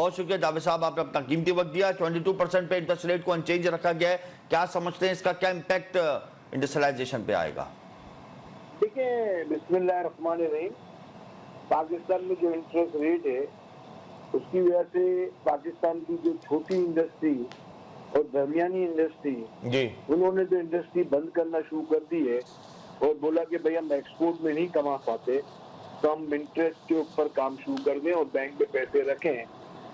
बहुत शुक्रिया जावेद साहब, आपने अपना कीमती वक्त दिया। 22% पे इंटरेस्ट रेट को अनचेंज रखा गया है, क्या समझते हैं इसका क्या इम्पैक्ट इंडस्ट्रियलाइजेशन पे आएगा? देखिए, बिस्मिल्लाहिर्रहमानिर्रहीम, पाकिस्तान में जो इंटरेस्ट रेट है उसकी वजह से पाकिस्तान की जो छोटी इंडस्ट्री और दरमियानी इंडस्ट्री जी, उन्होंने तो इंडस्ट्री बंद करना शुरू कर दी है और बोला कि भाई हम एक्सपोर्ट में नहीं कमा पाते तो हम इंटरेस्ट के ऊपर काम शुरू कर दें और बैंक में पैसे रखें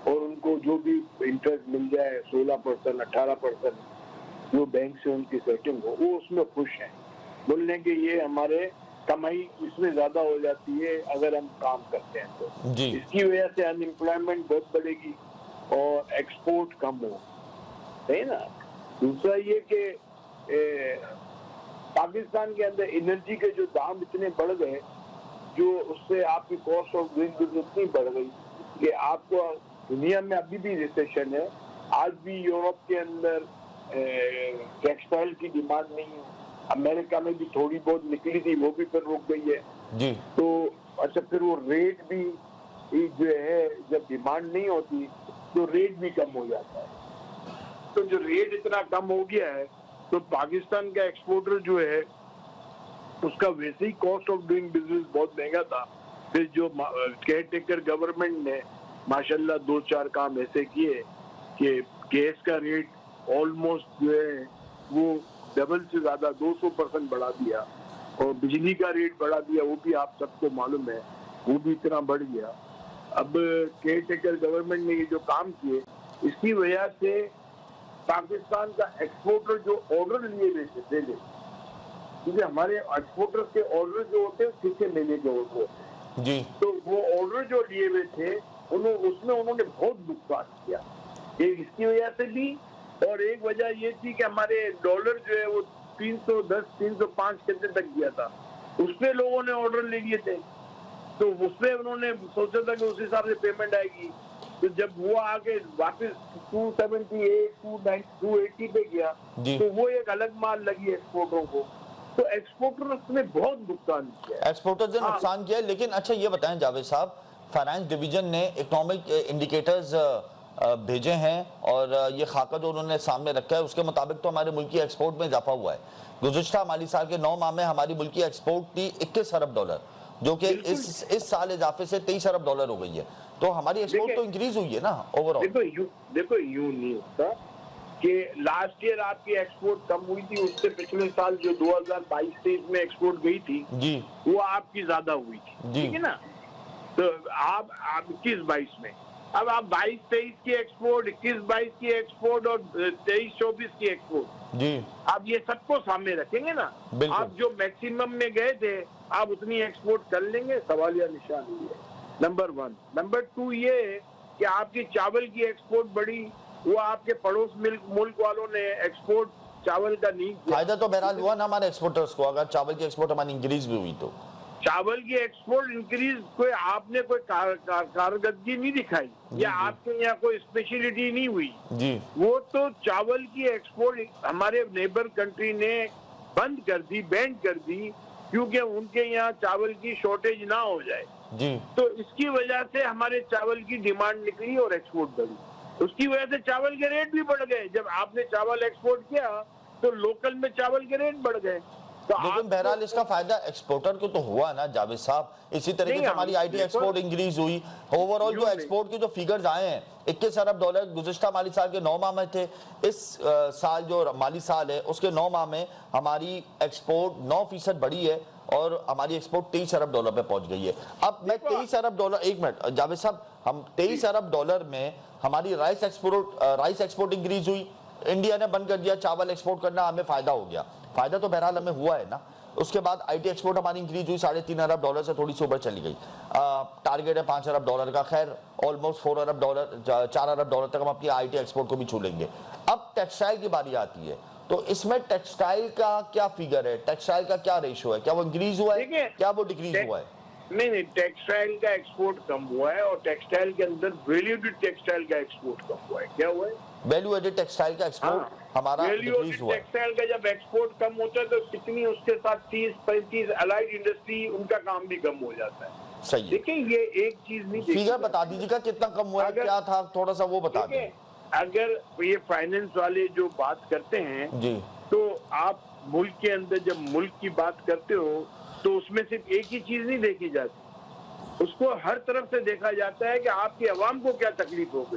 और उनको जो भी इंटरेस्ट मिल जाए 16%, 18% जो बैंक से उनकी सेटिंग हो वो उसमें खुश हैं। बोलने कि ये हमारे कमाई इसमें ज्यादा हो जाती है अगर हम काम करते हैं तो जी, इसकी वजह से अनएम्प्लॉयमेंट बहुत बढ़ेगी और एक्सपोर्ट कम हो, है ना। दूसरा ये कि पाकिस्तान के अंदर एनर्जी के जो दाम इतने बढ़ गए जो उससे आपकी कॉस्ट ऑफ डूइंग बिजनेस इतनी बढ़ गई कि आपको दुनिया में अभी भी रिसेशन है। आज भी यूरोप के अंदर टेक्सटाइल की डिमांड नहीं है, अमेरिका में भी थोड़ी बहुत निकली थी वो भी फिर रुक गई है जी। तो अच्छा फिर वो रेट भी जो है जब डिमांड नहीं होती तो रेट भी कम हो जाता है। तो जो रेट इतना कम हो गया है तो पाकिस्तान का एक्सपोर्टर जो है उसका वैसे ही कॉस्ट ऑफ डूइंग बिजनेस बहुत महंगा था। फिर जो केयर टेकर गवर्नमेंट ने माशाल्लाह 2-4 काम ऐसे किए कि गैस का रेट ऑलमोस्ट जो है वो डबल से ज्यादा 200% बढ़ा दिया और बिजली का रेट बढ़ा दिया, वो भी आप सबको मालूम है, वो भी इतना बढ़ गया। अब केयर टेकर गवर्नमेंट ने ये जो काम किए इसकी वजह से पाकिस्तान का एक्सपोर्टर जो ऑर्डर लिए दे दे, क्योंकि हमारे एक्सपोर्टर के ऑर्डर जो होते हैं 6 महीने के ऑर्डर होते हैं जी, तो वो ऑर्डर जो लिए हुए थे उसमें उन्होंने बहुत नुकसान किया। एक इसकी वजह से भी और एक वजह ये थी कि हमारे डॉलर जो है वो 310, 305 कितने तक गया था, उसपे लोगों ने ऑर्डर ले लिए थे तो उसपे उन्होंने सोचा था कि उस हिसाब से पेमेंट आएगी। तो जब वो आके वापस 278, 280 पे गया तो वो एक अलग माल लगी एक्सपोर्टरों को, तो एक्सपोर्टर्स ने बहुत नुकसान किया, एक्सपोर्टर्स ने नुकसान किया। लेकिन अच्छा ये बताएं जावेद साहब, फाइनेंस डिवीजन ने इकोनॉमिक इंडिकेटर्स भेजे हैं और ये खाका जो उन्होंने सामने रखा है उसके मुताबिक तो हमारे मुल्क की एक्सपोर्ट में इजाफा हुआ है। गुज़िश्ता माली साल के 9 माह में हमारी मुल्क की एक्सपोर्ट थी 21 अरब डॉलर, जो कि इस साल इजाफे से 23 अरब डॉलर हो गई है, तो हमारी एक्सपोर्ट तो इंक्रीज हुई है ना ओवरऑल। देखो यूं नहीं होता कि लास्ट ईयर आपकी एक्सपोर्ट कम हुई थी, उससे पिछले साल जो 2022-23 में एक्सपोर्ट गई थी जी, वो आपकी ज्यादा हुई थी, ठीक है ना। तो आप 21-22 में, अब आप 22-23 की एक्सपोर्ट, 21-22 की एक्सपोर्ट और 23-24 की एक्सपोर्ट जी, आप ये सबको सामने रखेंगे ना, आप जो मैक्सिमम में गए थे आप उतनी एक्सपोर्ट कर लेंगे, सवालिया निशान ही है। नंबर 1। नंबर 2 ये कि आपकी चावल की एक्सपोर्ट बढ़ी, वो आपके पड़ोस मुल्क वालों ने एक्सपोर्ट चावल का नहीं किया। फायदा तो बहरहाल हुआ ना हमारे एक्सपोर्टर्स को, अगर चावल की एक्सपोर्ट हमारी इंक्रीज भी हुई तो। चावल की एक्सपोर्ट इंक्रीज कोई आपने कोई कारकर्दगी नहीं दिखाई या आपके यहाँ कोई स्पेशलिटी नहीं हुई जी, वो तो चावल की एक्सपोर्ट हमारे नेबर कंट्री ने बंद कर दी, बैंड कर दी, क्योंकि उनके यहाँ चावल की शॉर्टेज ना हो जाए जी, तो इसकी वजह से हमारे चावल की डिमांड निकली और एक्सपोर्ट बढ़ी, उसकी वजह से चावल के रेट भी बढ़ गए। जब आपने चावल एक्सपोर्ट किया तो लोकल में चावल के रेट बढ़ गए। तो लेकिन बहरहाल इसका फायदा एक्सपोर्टर को तो हुआ ना जावेद साहब, इसी तरीके से हमारी आईटी एक्सपोर्ट इंक्रीज हुई। ओवरऑल जो एक्सपोर्ट के जो फिगर्स आए हैं 21 अरब डॉलर गुज़िश्ता माली साल के 9 माह में थे, इस साल जो माली साल है उसके 9 माह में हमारी एक्सपोर्ट 9% बढ़ी है और हमारी एक्सपोर्ट 23 अरब डॉलर पे पहुंच गई है। अब मैं 23 अरब डॉलर, एक मिनट जावेद साहब, हम 23 अरब डॉलर में हमारी राइस एक्सपोर्ट इंक्रीज हुई, इंडिया ने बंद कर दिया चावल एक्सपोर्ट करना, हमें फायदा हो गया, फायदा तो बहरहाल हमें हुआ है ना। उसके बाद आईटी एक्सपोर्ट हमारी इंक्रीज हुई 3.5 अरब डॉलर से थोड़ी सी ऊपर चली गई, टारगेट है 5 अरब डॉलर का, खैर ऑलमोस्ट 4 अरब डॉलर 4 अरब डॉलर तक हम अपनी आईटी एक्सपोर्ट को भी छू लेंगे। अब टेक्सटाइल की बारी आती है, तो इसमें टेक्सटाइल का क्या फिगर है, टेक्सटाइल का क्या रेशो है, क्या वो इंक्रीज हुआ है, क्या वो डिक्रीज हुआ है? नहीं, टेक्सटाइल का एक्सपोर्ट कम हुआ है और टेक्सटाइल के अंदर वैल्यू एडेड टेक्सटाइल का एक्सपोर्ट कम हुआ है। क्या हुआ है? वैल्यू एडेड टेक्सटाइल का एक्सपोर्ट हमारा डिक्रीज हुआ है। टेक्सटाइल का जब एक्सपोर्ट कम होता है तो कितनी उसके साथ 30-35 अलाइड इंडस्ट्री उनका काम भी कम हो जाता है। सही है। देखिए ये एक चीज नहीं देखी फिगर जाती। बता दीजिएगा कितना कम हुआ है, अगर- क्या था, थोड़ा सा वो बता देखिए, दें। अगर ये फाइनेंस वाले जो बात करते हैं जी तो आप मुल्क के अंदर जब मुल्क की बात करते हो तो उसमें सिर्फ एक ही चीज नहीं देखी जाती, उसको हर तरफ से देखा जाता है कि आपकी आवाम को क्या तकलीफ हो गई।